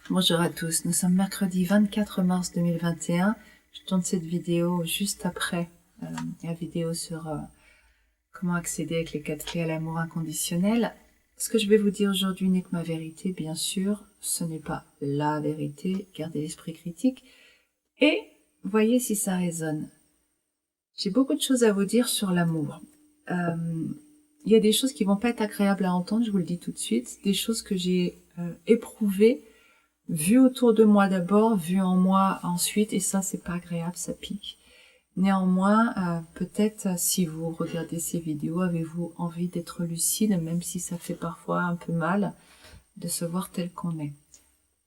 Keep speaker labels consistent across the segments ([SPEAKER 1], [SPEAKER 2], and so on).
[SPEAKER 1] Bonjour à tous, nous sommes mercredi 24 mars 2021. Je tourne cette vidéo juste après la vidéo sur comment accéder avec les 4 clés à l'amour inconditionnel. Ce que je vais vous dire aujourd'hui n'est que ma vérité, bien sûr. Ce n'est pas la vérité, gardez l'esprit critique. Et voyez si ça résonne. J'ai beaucoup de choses à vous dire sur l'amour. Il y a des choses qui vont pas être agréables à entendre, je vous le dis tout de suite. Des choses que j'ai éprouvées, vu autour de moi d'abord, vu en moi ensuite, et ça c'est pas agréable, ça pique. Néanmoins, peut-être si vous regardez ces vidéos, avez-vous envie d'être lucide, même si ça fait parfois un peu mal, de se voir tel qu'on est.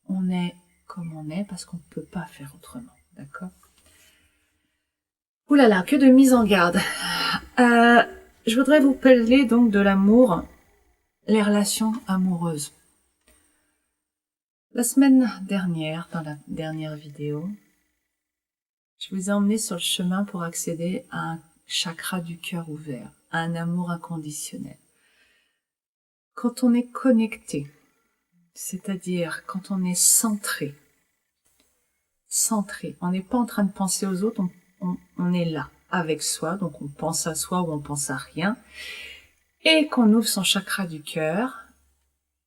[SPEAKER 1] On est comme on est parce qu'on ne peut pas faire autrement, d'accord? Ouh là là, que de mise en garde. Je voudrais vous parler donc de l'amour, les relations amoureuses. La semaine dernière, dans la dernière vidéo, je vous ai emmené sur le chemin pour accéder à un chakra du cœur ouvert, à un amour inconditionnel. Quand on est connecté, c'est-à-dire quand on est centré, on n'est pas en train de penser aux autres, on est là, avec soi, donc on pense à soi ou on pense à rien, et qu'on ouvre son chakra du cœur,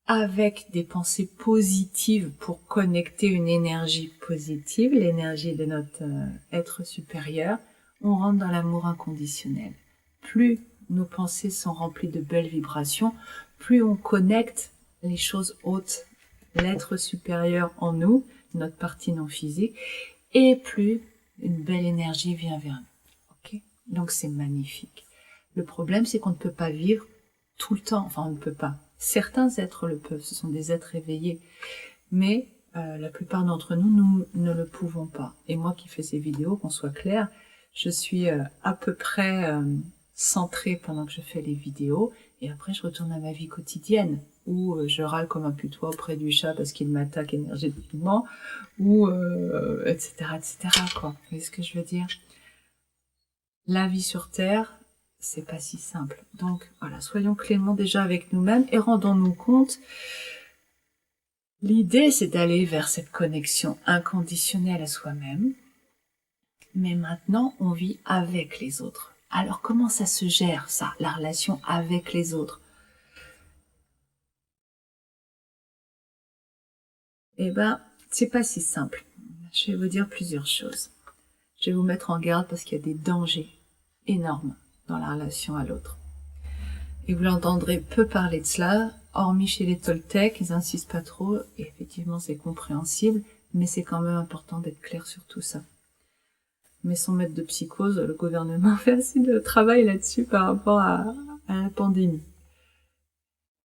[SPEAKER 1] avec des pensées positives pour connecter une énergie positive, l'énergie de notre être supérieur, on rentre dans l'amour inconditionnel. Plus nos pensées sont remplies de belles vibrations, plus on connecte les choses hautes, l'être supérieur en nous, notre partie non physique, et plus une belle énergie vient vers nous. Okay? Donc c'est magnifique. Le problème, c'est qu'on ne peut pas vivre tout le temps, enfin on ne peut pas. Certains êtres le peuvent, ce sont des êtres éveillés, mais la plupart d'entre nous, nous ne le pouvons pas. Et moi qui fais ces vidéos, qu'on soit clair, je suis à peu près centrée pendant que je fais les vidéos, et après je retourne à ma vie quotidienne, où je râle comme un putois auprès du chat parce qu'il m'attaque énergétiquement, ou etc., quoi. Vous voyez ce que je veux dire? La vie sur Terre, c'est pas si simple. Donc voilà, soyons cléments déjà avec nous-mêmes et rendons-nous compte. L'idée, c'est d'aller vers cette connexion inconditionnelle à soi-même. Mais maintenant, on vit avec les autres. Alors comment ça se gère, ça, la relation avec les autres? Eh ben, c'est pas si simple. Je vais vous dire plusieurs choses. Je vais vous mettre en garde parce qu'il y a des dangers énormes dans la relation à l'autre. Et vous l'entendrez peu parler de cela, hormis chez les Toltecs, ils n'insistent pas trop, et effectivement c'est compréhensible, mais c'est quand même important d'être clair sur tout ça. Mais sans mettre de psychose, le gouvernement fait assez de travail là-dessus par rapport à la pandémie.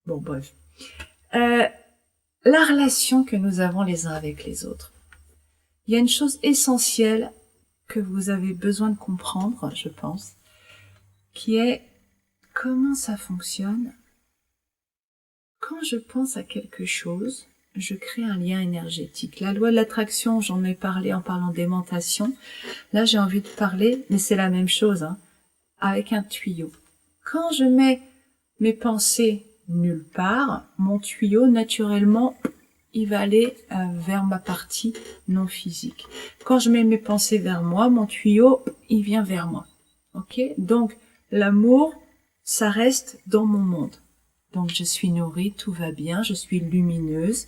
[SPEAKER 1] Bon, bref. La relation que nous avons les uns avec les autres. Il y a une chose essentielle que vous avez besoin de comprendre, je pense, qui est comment ça fonctionne. Quand je pense à quelque chose, je crée un lien énergétique. La loi de l'attraction, j'en ai parlé en parlant d'aimantation. Là, j'ai envie de parler, mais c'est la même chose, hein, avec un tuyau. Quand je mets mes pensées nulle part, mon tuyau, naturellement, il va aller vers ma partie non physique. Quand je mets mes pensées vers moi, mon tuyau, il vient vers moi. Ok? Donc, l'amour, ça reste dans mon monde. Donc je suis nourrie, tout va bien, je suis lumineuse.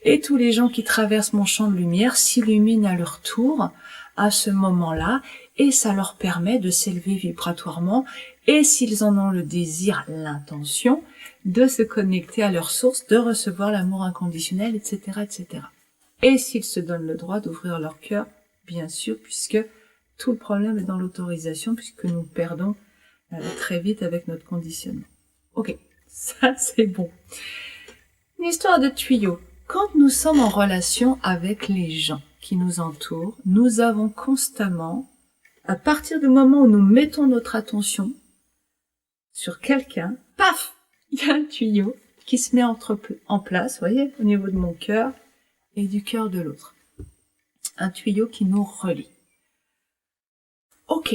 [SPEAKER 1] Et tous les gens qui traversent mon champ de lumière s'illuminent à leur tour à ce moment-là et ça leur permet de s'élever vibratoirement et s'ils en ont le désir, l'intention, de se connecter à leur source, de recevoir l'amour inconditionnel, etc., etc. Et s'ils se donnent le droit d'ouvrir leur cœur, bien sûr, puisque tout le problème est dans l'autorisation, puisque nous perdons très vite avec notre conditionnement. Ok. Ça, c'est bon. Une histoire de tuyau. Quand nous sommes en relation avec les gens qui nous entourent, nous avons constamment, à partir du moment où nous mettons notre attention sur quelqu'un, paf, il y a un tuyau qui se met en place, vous voyez, au niveau de mon cœur et du cœur de l'autre. Un tuyau qui nous relie. Ok,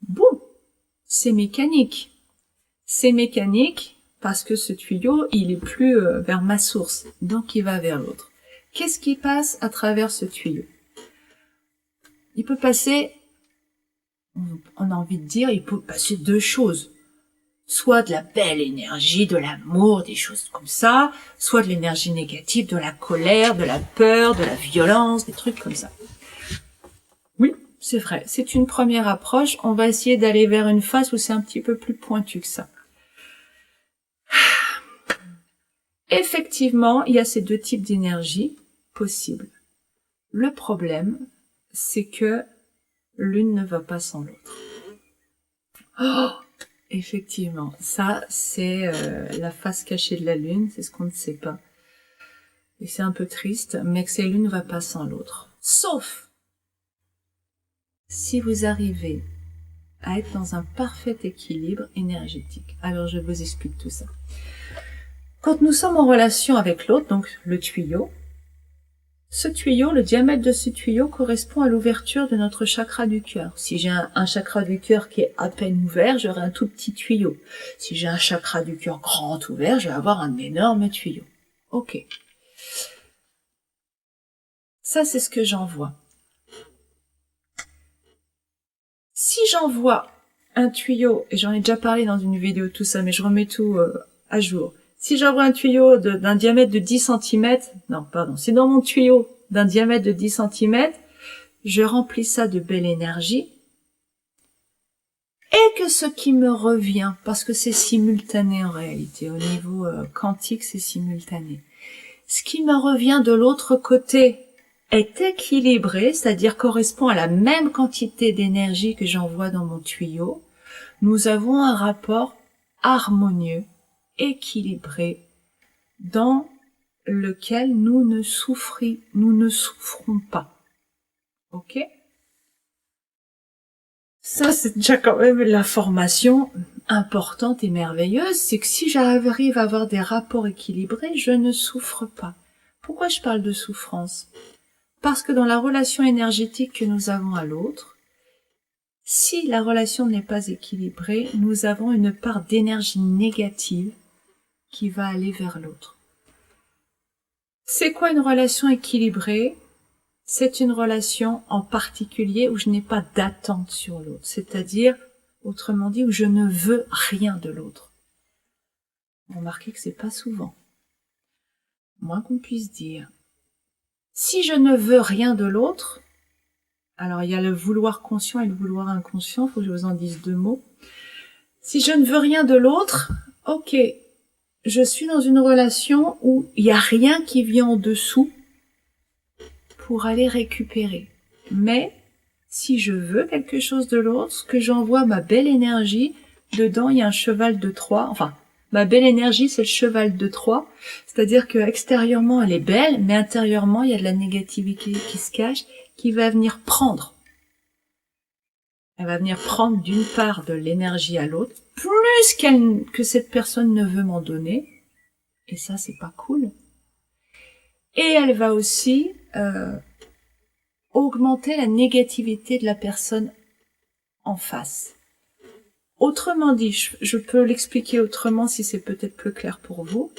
[SPEAKER 1] bon, c'est mécanique. C'est mécanique parce que ce tuyau, il est plus vers ma source, donc il va vers l'autre. Qu'est-ce qui passe à travers ce tuyau? Il peut passer, on a envie de dire, il peut passer deux choses. Soit de la belle énergie, de l'amour, des choses comme ça, soit de l'énergie négative, de la colère, de la peur, de la violence, des trucs comme ça. Oui, c'est vrai, c'est une première approche. On va essayer d'aller vers une phase où c'est un petit peu plus pointu que ça. Effectivement, il y a ces deux types d'énergie possibles. Le problème, c'est que l'une ne va pas sans l'autre. Oh, effectivement, ça, c'est la face cachée de la Lune, c'est ce qu'on ne sait pas. Et c'est un peu triste, mais que l'une ne va pas sans l'autre. Sauf si vous arrivez à être dans un parfait équilibre énergétique. Alors, je vous explique tout ça. Quand nous sommes en relation avec l'autre, donc le tuyau, ce tuyau, le diamètre de ce tuyau correspond à l'ouverture de notre chakra du cœur. Si j'ai un chakra du cœur qui est à peine ouvert, j'aurai un tout petit tuyau. Si j'ai un chakra du cœur grand ouvert, je vais avoir un énorme tuyau. Ok. Ça, c'est ce que j'envoie. Si j'envoie un tuyau, et j'en ai déjà parlé dans une vidéo tout ça, mais je remets tout à jour. Si j'envoie un tuyau d'un diamètre de 10 cm, non, pardon, si dans mon tuyau d'un diamètre de 10 cm, je remplis ça de belle énergie, et que ce qui me revient, parce que c'est simultané en réalité, au niveau quantique, c'est simultané. Ce qui me revient de l'autre côté est équilibré, c'est-à-dire correspond à la même quantité d'énergie que j'envoie dans mon tuyau. Nous avons un rapport harmonieux, équilibré, dans lequel nous ne souffrons pas. Ok? Ça, c'est déjà quand même l'information importante et merveilleuse, c'est que si j'arrive à avoir des rapports équilibrés, je ne souffre pas. Pourquoi je parle de souffrance? Parce que dans la relation énergétique que nous avons à l'autre, si la relation n'est pas équilibrée, nous avons une part d'énergie négative qui va aller vers l'autre. C'est quoi une relation équilibrée? C'est une relation en particulier où je n'ai pas d'attente sur l'autre, c'est-à-dire, autrement dit, où je ne veux rien de l'autre. Remarquez que c'est pas souvent. Moins qu'on puisse dire. Si je ne veux rien de l'autre, alors il y a le vouloir conscient et le vouloir inconscient, faut que je vous en dise deux mots. Si je ne veux rien de l'autre, ok, je suis dans une relation où il n'y a rien qui vient en dessous pour aller récupérer. Mais si je veux quelque chose de l'autre, que j'envoie ma belle énergie, dedans il y a un cheval de Troie, enfin, ma belle énergie c'est le cheval de Troie, c'est-à-dire que extérieurement elle est belle, mais intérieurement il y a de la négativité qui se cache, qui va venir prendre. Elle va venir prendre d'une part de l'énergie à l'autre, plus que cette personne ne veut m'en donner, et ça c'est pas cool. Et elle va aussi augmenter la négativité de la personne en face. Autrement dit, je peux l'expliquer autrement si c'est peut-être plus clair pour vous.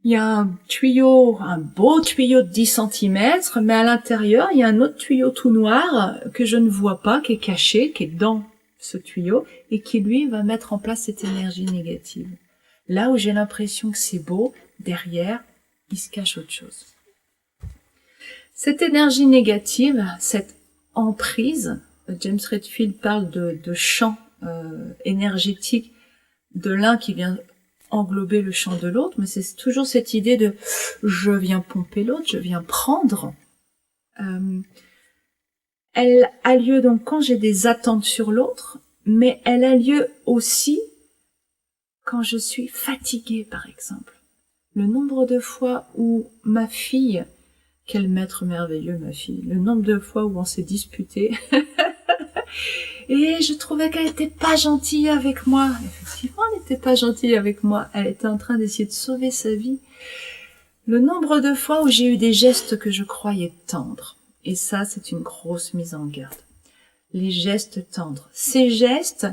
[SPEAKER 1] Il y a un tuyau, un beau tuyau de 10 cm, mais à l'intérieur, il y a un autre tuyau tout noir que je ne vois pas, qui est caché, qui est dans ce tuyau, et qui, lui, va mettre en place cette énergie négative. Là où j'ai l'impression que c'est beau, derrière, il se cache autre chose. Cette énergie négative, cette emprise, James Redfield parle de champ énergétique de l'un qui vient englober le champ de l'autre, mais c'est toujours cette idée de je viens pomper l'autre, je viens prendre. Elle a lieu donc quand j'ai des attentes sur l'autre, mais elle a lieu aussi quand je suis fatiguée, par exemple. Le nombre de fois où ma fille, quel maître merveilleux ma fille, le nombre de fois où on s'est disputé, et je trouvais qu'elle était pas gentille avec moi. Effectivement, elle n'était pas gentille avec moi. Elle était en train d'essayer de sauver sa vie. Le nombre de fois où j'ai eu des gestes que je croyais tendres. Et ça, c'est une grosse mise en garde. Les gestes tendres. Ces gestes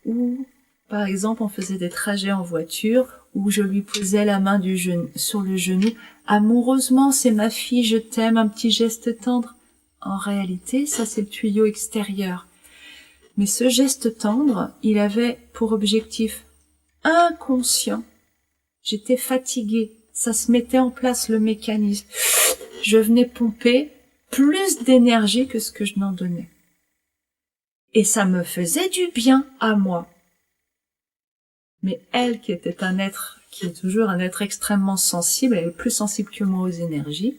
[SPEAKER 1] où Par exemple, on faisait des trajets en voiture où je lui posais la main sur le genou. Amoureusement, c'est ma fille, je t'aime, un petit geste tendre. En réalité, ça c'est le tuyau extérieur. Mais ce geste tendre, il avait pour objectif inconscient. J'étais fatiguée, ça se mettait en place le mécanisme. Je venais pomper plus d'énergie que ce que je n'en donnais. Et ça me faisait du bien à moi. Mais elle, qui était un être, qui est toujours un être extrêmement sensible, elle est plus sensible que moi aux énergies,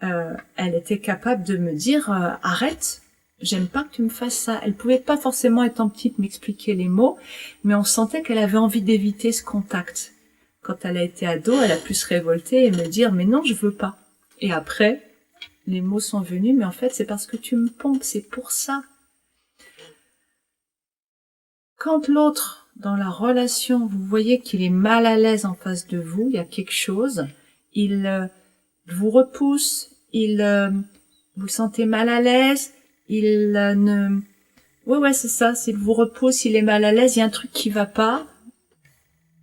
[SPEAKER 1] elle était capable de me dire arrête, j'aime pas que tu me fasses ça. Elle pouvait pas forcément, étant petite, m'expliquer les mots, mais on sentait qu'elle avait envie d'éviter ce contact. Quand elle a été ado, elle a pu se révolter et me dire mais non, je veux pas. Et après, les mots sont venus, mais en fait c'est parce que tu me pompes, c'est pour ça. Quand l'autre, dans la relation, vous voyez qu'il est mal à l'aise en face de vous, il y a quelque chose, il vous repousse, vous le sentez mal à l'aise, ouais, c'est ça, s'il vous repousse, il est mal à l'aise, il y a un truc qui va pas,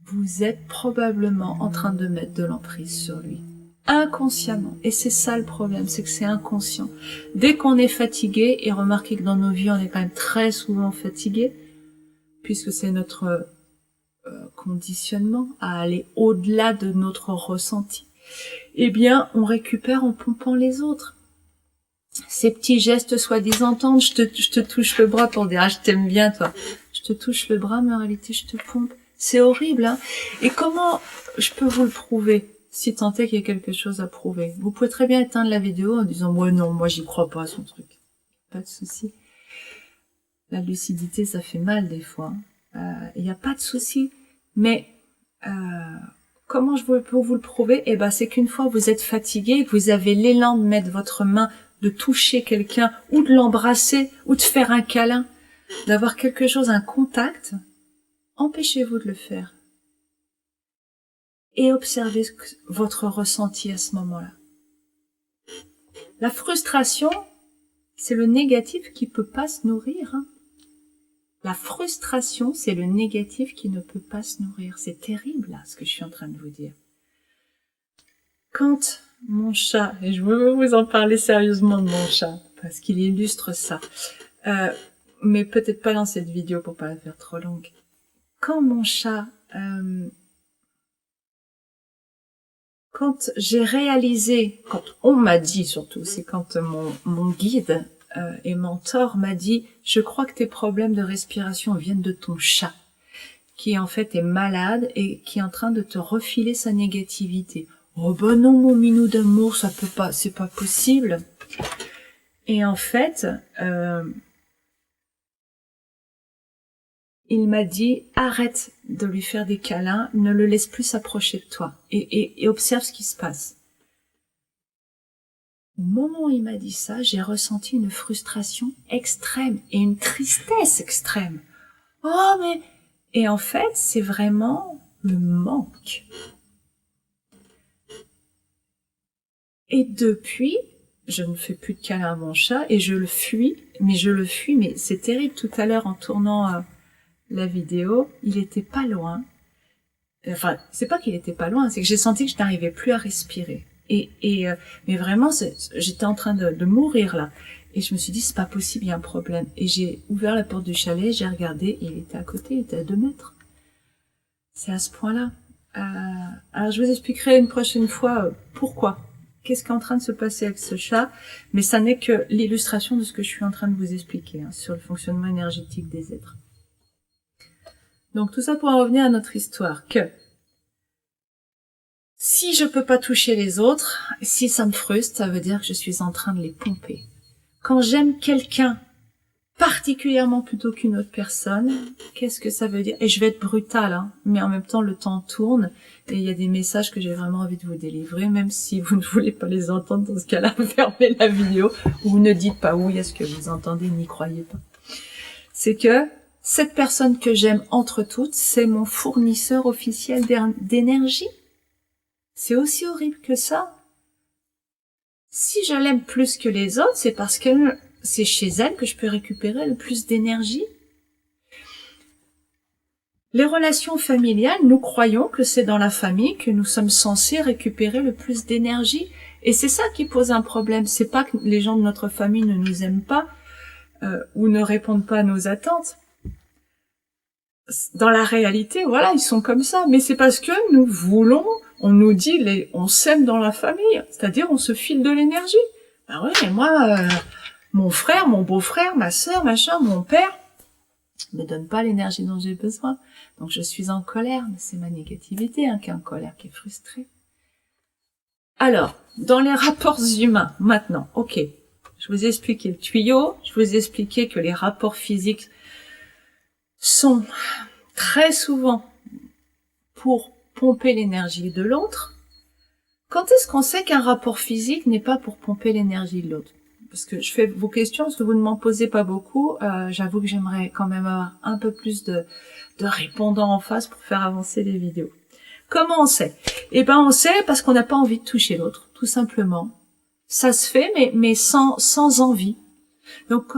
[SPEAKER 1] vous êtes probablement en train de mettre de l'emprise sur lui. Inconsciemment. Et c'est ça le problème, c'est que c'est inconscient. Dès qu'on est fatigué, et remarquez que dans nos vies, on est quand même très souvent fatigué, puisque c'est notre conditionnement à aller au-delà de notre ressenti, eh bien, on récupère en pompant les autres. Ces petits gestes soi-disant tendres, je te touche le bras pour dire « Ah, je t'aime bien, toi ». Je te touche le bras, mais en réalité, je te pompe. C'est horrible, hein. Et comment je peux vous le prouver, si tant est qu'il y a quelque chose à prouver? Vous pouvez très bien éteindre la vidéo en disant « Ouais, non, moi, j'y crois pas à son truc ». Pas de souci. La lucidité, ça fait mal des fois. Il n'y a pas de souci. Mais comment je peux vous le prouver? Eh ben, c'est qu'une fois vous êtes fatigué et que vous avez l'élan de mettre votre main, de toucher quelqu'un, ou de l'embrasser, ou de faire un câlin, d'avoir quelque chose, un contact, empêchez-vous de le faire. Et observez votre ressenti à ce moment-là. La frustration, c'est le négatif qui peut pas se nourrir, hein. La frustration, c'est le négatif qui ne peut pas se nourrir. C'est terrible, là, ce que je suis en train de vous dire. Quand mon chat, et je veux vous en parler sérieusement de mon chat, parce qu'il illustre ça, mais peut-être pas dans cette vidéo pour pas la faire trop longue. Quand mon chat, quand j'ai réalisé, quand on m'a dit surtout, c'est quand mon guide et mentor m'a dit « Je crois que tes problèmes de respiration viennent de ton chat, qui en fait est malade et qui est en train de te refiler sa négativité. » Oh ben non, mon minou d'amour, ça peut pas, c'est pas possible. Et en fait, il m'a dit arrête de lui faire des câlins, ne le laisse plus s'approcher de toi et observe ce qui se passe. Au moment où il m'a dit ça, j'ai ressenti une frustration extrême et une tristesse extrême. Oh mais... Et en fait, c'est vraiment le manque. Et depuis, je ne fais plus de câlins à mon chat et je le fuis, mais c'est terrible. Tout à l'heure, en tournant la vidéo, il était pas loin. Enfin, c'est pas qu'il était pas loin, c'est que j'ai senti que je n'arrivais plus à respirer. Mais vraiment, j'étais en train de mourir là. Et je me suis dit, c'est pas possible, il y a un problème. Et j'ai ouvert la porte du chalet, j'ai regardé, et il était à côté, il était à 2 mètres. C'est à ce point-là. Alors, je vous expliquerai une prochaine fois pourquoi. Qu'est-ce qui est en train de se passer avec ce chat? Mais ça n'est que l'illustration de ce que je suis en train de vous expliquer sur le fonctionnement énergétique des êtres. Donc tout ça pour en revenir à notre histoire, que si je peux pas toucher les autres, si ça me frustre, ça veut dire que je suis en train de les pomper. Quand j'aime quelqu'un particulièrement plutôt qu'une autre personne, qu'est-ce que ça veut dire? Et je vais être brutale, hein, mais en même temps le temps tourne et il y a des messages que j'ai vraiment envie de vous délivrer, même si vous ne voulez pas les entendre. Dans ce cas-là, fermez la vidéo ou ne dites pas oui à ce que vous entendez, n'y croyez pas. C'est que cette personne que j'aime entre toutes, c'est mon fournisseur officiel d'énergie. C'est aussi horrible que ça. Si je l'aime plus que les autres, c'est parce que c'est chez elle que je peux récupérer le plus d'énergie. Les relations familiales, nous croyons que c'est dans la famille que nous sommes censés récupérer le plus d'énergie. Et c'est ça qui pose un problème. C'est pas que les gens de notre famille ne nous aiment pas ou ne répondent pas à nos attentes. Dans la réalité, voilà, ils sont comme ça. Mais c'est parce que nous voulons, on nous dit, on s'aime dans la famille. C'est-à-dire, on se file de l'énergie. Ben oui, mais moi, mon frère, mon beau-frère, ma sœur, machin, mon père, me donne pas l'énergie dont j'ai besoin. Donc je suis en colère, mais c'est ma négativité qui est en colère, qui est frustrée. Alors, dans les rapports humains, maintenant, ok, je vous ai expliqué le tuyau, je vous ai expliqué que les rapports physiques sont très souvent pour pomper l'énergie de l'autre. Quand est-ce qu'on sait qu'un rapport physique n'est pas pour pomper l'énergie de l'autre? Parce que je fais vos questions, parce que vous ne m'en posez pas beaucoup, j'avoue que j'aimerais quand même avoir un peu plus de répondants en face pour faire avancer les vidéos. Comment on sait? Eh ben on sait parce qu'on n'a pas envie de toucher l'autre, tout simplement. Ça se fait, mais sans envie. Donc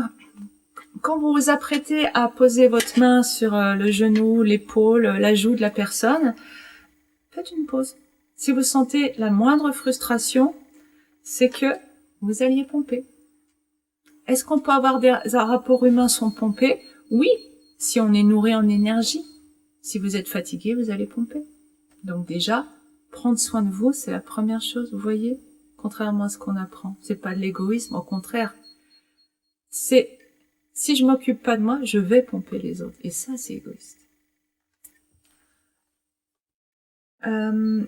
[SPEAKER 1] quand vous vous apprêtez à poser votre main sur le genou, l'épaule, la joue de la personne, faites une pause. Si vous sentez la moindre frustration, c'est que vous alliez pomper. Est-ce qu'on peut avoir des rapports humains sans pomper? Oui, si on est nourri en énergie. Si vous êtes fatigué, vous allez pomper. Donc déjà, prendre soin de vous, c'est la première chose, vous voyez? Contrairement à ce qu'on apprend. C'est pas de l'égoïsme, au contraire. C'est, si je m'occupe pas de moi, je vais pomper les autres. Et ça, c'est égoïste. Dans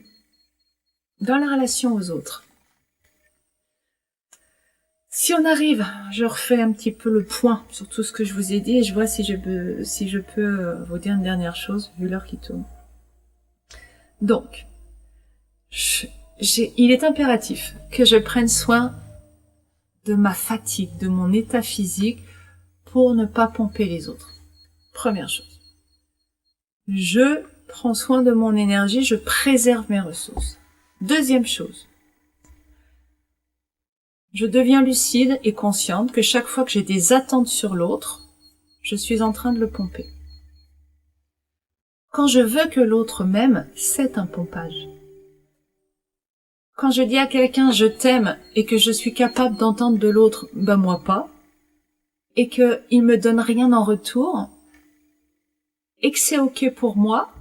[SPEAKER 1] la relation aux autres. Si on arrive, je refais un petit peu le point sur tout ce que je vous ai dit et je vois si je peux vous dire une dernière chose, vu l'heure qui tourne. Donc, il est impératif que je prenne soin de ma fatigue, de mon état physique, pour ne pas pomper les autres. Première chose. Je prends soin de mon énergie, je préserve mes ressources. Deuxième chose. Je deviens lucide et consciente que chaque fois que j'ai des attentes sur l'autre, je suis en train de le pomper. Quand je veux que l'autre m'aime, c'est un pompage. Quand je dis à quelqu'un je t'aime et que je suis capable d'entendre de l'autre, ben moi pas, et qu'il me donne rien en retour, et que c'est ok pour moi,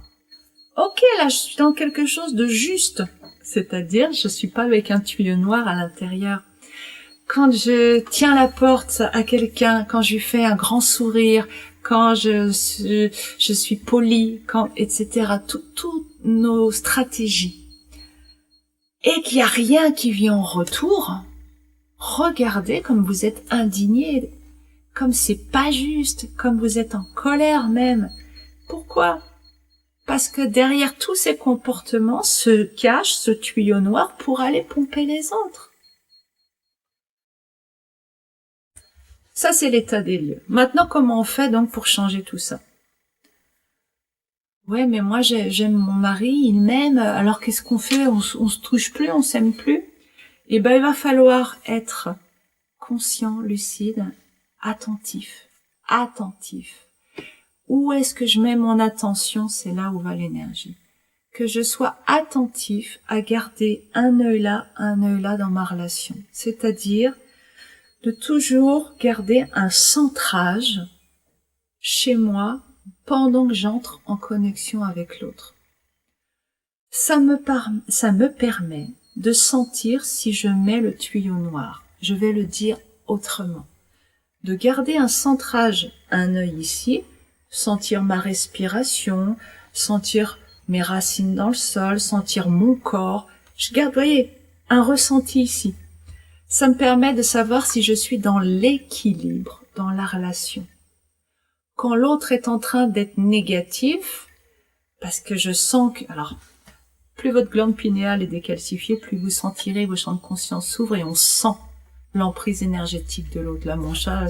[SPEAKER 1] ok, là je suis dans quelque chose de juste, c'est-à-dire je suis pas avec un tuyau noir à l'intérieur. Quand je tiens la porte à quelqu'un, quand je lui fais un grand sourire, quand je suis polie, etc. Toutes nos stratégies. Et qu'il n'y a rien qui vient en retour, regardez comme vous êtes indigné, comme c'est pas juste, comme vous êtes en colère même. Pourquoi? Parce que derrière tous ces comportements se cache ce tuyau noir pour aller pomper les autres. Ça, c'est l'état des lieux. Maintenant, comment on fait donc pour changer tout ça? Ouais, mais moi, j'aime mon mari, il m'aime, alors qu'est-ce qu'on fait? On se touche plus, on s'aime plus? Eh ben, il va falloir être conscient, lucide, attentif. Où est-ce que je mets mon attention? C'est là où va l'énergie. Que je sois attentif à garder un œil là dans ma relation. C'est-à-dire de toujours garder un centrage chez moi pendant que j'entre en connexion avec l'autre. Ça me permet de sentir si je mets le tuyau noir. Je vais le dire autrement. De garder un centrage, un œil ici, sentir ma respiration, sentir mes racines dans le sol, sentir mon corps. Je garde, voyez, un ressenti ici. Ça me permet de savoir si je suis dans l'équilibre, dans la relation. Quand l'autre est en train d'être négatif, parce que je sens que, alors, plus votre glande pinéale est décalcifiée, plus vous sentirez, vos champs de conscience s'ouvrent et on sent l'emprise énergétique de l'autre. Là, mon chat,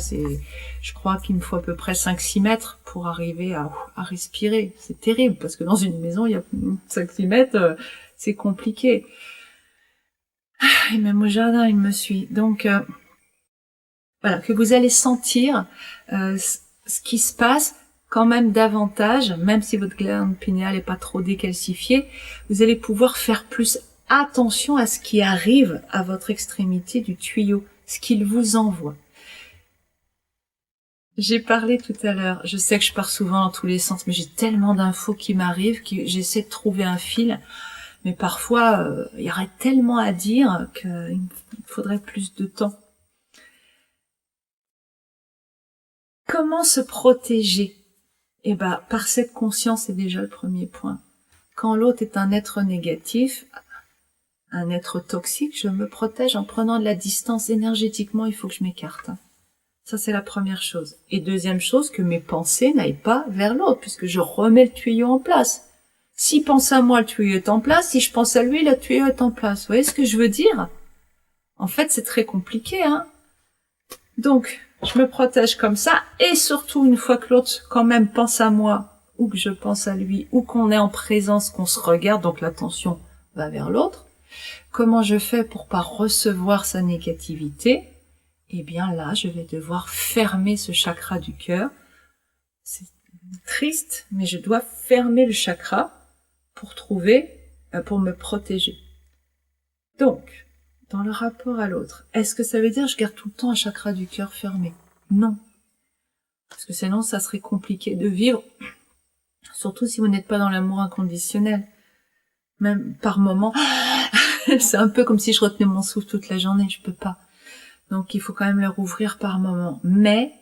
[SPEAKER 1] je crois qu'il me faut à peu près 5-6 mètres pour arriver à respirer. C'est terrible, parce que dans une maison, il y a 5-6 mètres, c'est compliqué. Et même au jardin, il me suit. Donc, voilà, que vous allez sentir ce qui se passe quand même davantage, même si votre glande pinéale est pas trop décalcifiée, vous allez pouvoir faire plus attention à ce qui arrive à votre extrémité du tuyau, ce qu'il vous envoie. J'ai parlé tout à l'heure, je sais que je pars souvent dans tous les sens, mais j'ai tellement d'infos qui m'arrivent que j'essaie de trouver un fil, mais parfois il y aurait tellement à dire qu'il faudrait plus de temps. Comment se protéger? Eh ben, par cette conscience, c'est déjà le premier point. Quand l'autre est un être négatif, un être toxique, je me protège en prenant de la distance énergétiquement, il faut que je m'écarte. Ça, c'est la première chose. Et deuxième chose, que mes pensées n'aillent pas vers l'autre, puisque je remets le tuyau en place. S'il pense à moi, le tuyau est en place. Si je pense à lui, le tuyau est en place. Vous voyez ce que je veux dire? En fait, c'est très compliqué, hein. Donc, je me protège comme ça, et surtout, une fois que l'autre, quand même, pense à moi, ou que je pense à lui, ou qu'on est en présence, qu'on se regarde, donc l'attention va vers l'autre, comment je fais pour pas recevoir sa négativité? Eh bien là, je vais devoir fermer ce chakra du cœur. C'est triste, mais je dois fermer le chakra pour me protéger. Donc, dans le rapport à l'autre, est-ce que ça veut dire que je garde tout le temps un chakra du cœur fermé? Non. Parce que sinon, ça serait compliqué de vivre, surtout si vous n'êtes pas dans l'amour inconditionnel. Même par moment, c'est un peu comme si je retenais mon souffle toute la journée, je peux pas. Donc il faut quand même leur ouvrir par moment, mais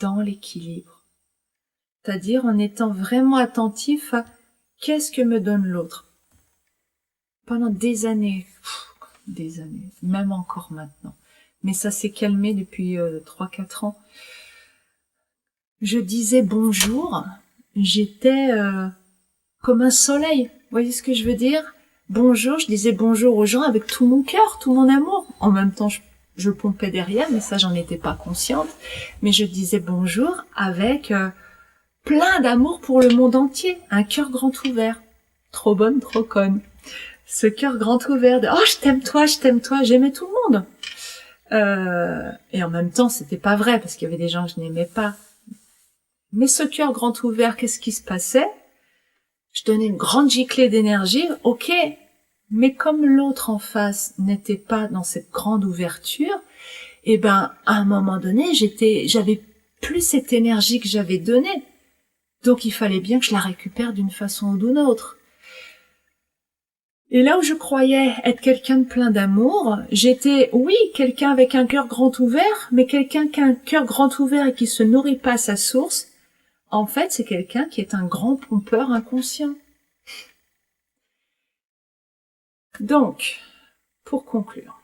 [SPEAKER 1] dans l'équilibre. C'est-à-dire en étant vraiment attentif à qu'est-ce que me donne l'autre. Pendant des années, même encore maintenant. Mais ça s'est calmé depuis 3-4 ans. Je disais bonjour, j'étais comme un soleil. Vous voyez ce que je veux dire? Bonjour, je disais bonjour aux gens avec tout mon cœur, tout mon amour. En même temps, je pompais derrière, mais ça, j'en étais pas consciente. Mais je disais bonjour avec plein d'amour pour le monde entier. Un cœur grand ouvert. Trop bonne, trop conne. Ce cœur grand ouvert de « Oh, je t'aime toi », j'aimais tout le monde. Et en même temps, c'était pas vrai, parce qu'il y avait des gens que je n'aimais pas. Mais ce cœur grand ouvert, qu'est-ce qui se passait? Je donnais une grande giclée d'énergie, ok, mais comme l'autre en face n'était pas dans cette grande ouverture, eh ben, à un moment donné, j'avais plus cette énergie que j'avais donnée. Donc, il fallait bien que je la récupère d'une façon ou d'une autre. Et là où je croyais être quelqu'un de plein d'amour, j'étais, oui, quelqu'un avec un cœur grand ouvert, mais quelqu'un qui a un cœur grand ouvert et qui se nourrit pas à sa source, en fait, c'est quelqu'un qui est un grand pompeur inconscient. Donc, pour conclure,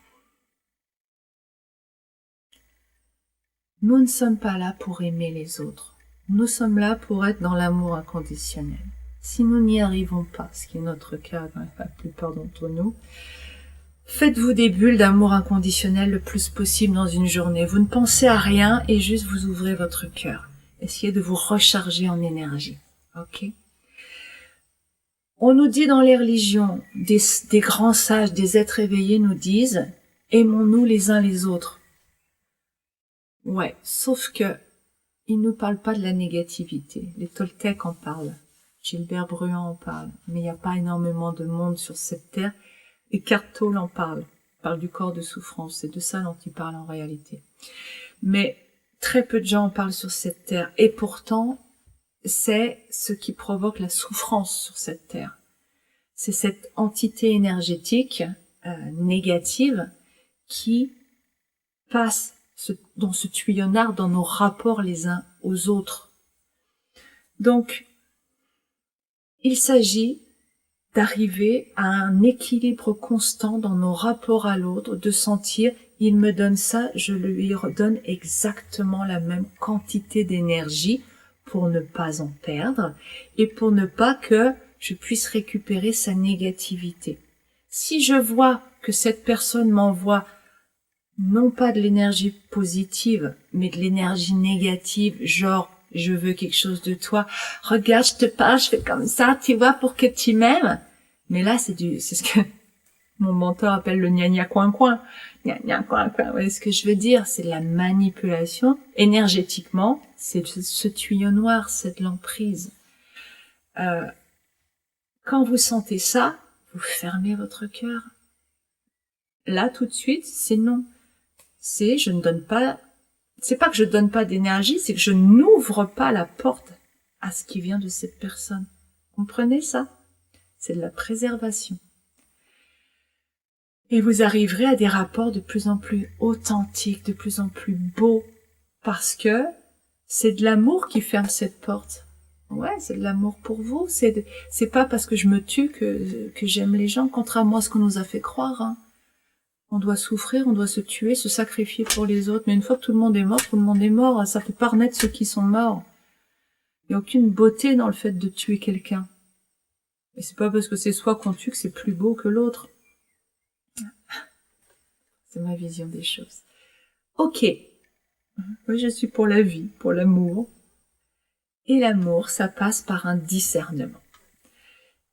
[SPEAKER 1] nous ne sommes pas là pour aimer les autres. Nous sommes là pour être dans l'amour inconditionnel. Si nous n'y arrivons pas, ce qui est notre cas dans la plupart d'entre nous, faites-vous des bulles d'amour inconditionnel le plus possible dans une journée. Vous ne pensez à rien et juste vous ouvrez votre cœur. Essayez de vous recharger en énergie. Ok? On nous dit dans les religions, des grands sages, des êtres éveillés nous disent « Aimons-nous les uns les autres ». Ouais, sauf que ils nous parlent pas de la négativité. Les Toltecs en parlent. Gilbert Bruant en parle. Mais il n'y a pas énormément de monde sur cette terre. Et Cartol en parle. Il parle du corps de souffrance. C'est de ça dont il parle en réalité. Mais très peu de gens en parlent sur cette terre. Et pourtant, c'est ce qui provoque la souffrance sur cette terre. C'est cette entité énergétique négative qui passe dans ce tuyonnard dans nos rapports les uns aux autres. Donc, il s'agit d'arriver à un équilibre constant dans nos rapports à l'autre, de sentir « il me donne ça, je lui redonne exactement la même quantité d'énergie » pour ne pas en perdre et pour ne pas que je puisse récupérer sa négativité. Si je vois que cette personne m'envoie non pas de l'énergie positive, mais de l'énergie négative, genre je veux quelque chose de toi, regarde, je te parle, je fais comme ça, tu vois, pour que tu m'aimes. Mais là, c'est ce que Mon mentor appelle le gna-gna coin-coin. Gna-gna coin-coin. Vous voyez ce que je veux dire? C'est de la manipulation. Énergétiquement, c'est ce tuyau noir, c'est de l'emprise. Quand vous sentez ça, vous fermez votre cœur. Là, tout de suite, c'est non. C'est je ne donne pas, c'est pas que je donne pas d'énergie, c'est que je n'ouvre pas la porte à ce qui vient de cette personne. Comprenez ça? C'est de la préservation. Et vous arriverez à des rapports de plus en plus authentiques, de plus en plus beaux, parce que c'est de l'amour qui ferme cette porte. Ouais, c'est de l'amour pour vous. C'est pas parce que je me tue que j'aime les gens, contrairement à ce qu'on nous a fait croire. Hein. On doit souffrir, on doit se tuer, se sacrifier pour les autres. Mais une fois que tout le monde est mort, tout le monde est mort. Ça fait pas renaître ceux qui sont morts. Il n'y a aucune beauté dans le fait de tuer quelqu'un. Et c'est pas parce que c'est soi qu'on tue que c'est plus beau que l'autre. C'est ma vision des choses. Ok. Oui, je suis pour la vie, pour l'amour. Et l'amour, ça passe par un discernement.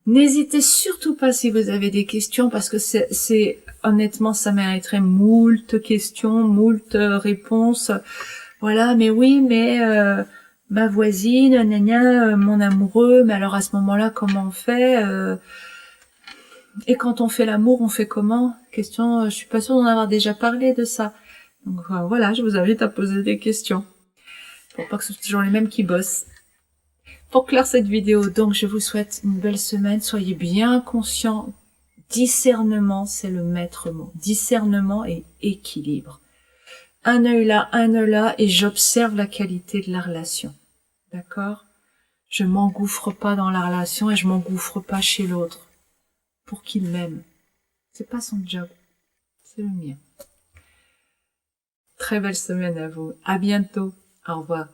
[SPEAKER 1] N'hésitez surtout pas si vous avez des questions, parce que c'est honnêtement, ça mériterait moult questions, moult réponses. Voilà, mais oui, mais ma voisine, gna, mon amoureux, mais alors à ce moment-là, comment on fait Et quand on fait l'amour, on fait comment? Question, je suis pas sûre d'en avoir déjà parlé de ça. Donc voilà, je vous invite à poser des questions. Pour pas que ce soit toujours les mêmes qui bossent. Pour clore cette vidéo, donc je vous souhaite une belle semaine. Soyez bien conscients. Discernement, c'est le maître mot. Discernement et équilibre. Un œil là, un œil là, et j'observe la qualité de la relation. D'accord? Je m'engouffre pas dans la relation et je m'engouffre pas chez l'autre. Pour qu'il m'aime. C'est pas son job. C'est le mien. Très belle semaine à vous. À bientôt. Au revoir.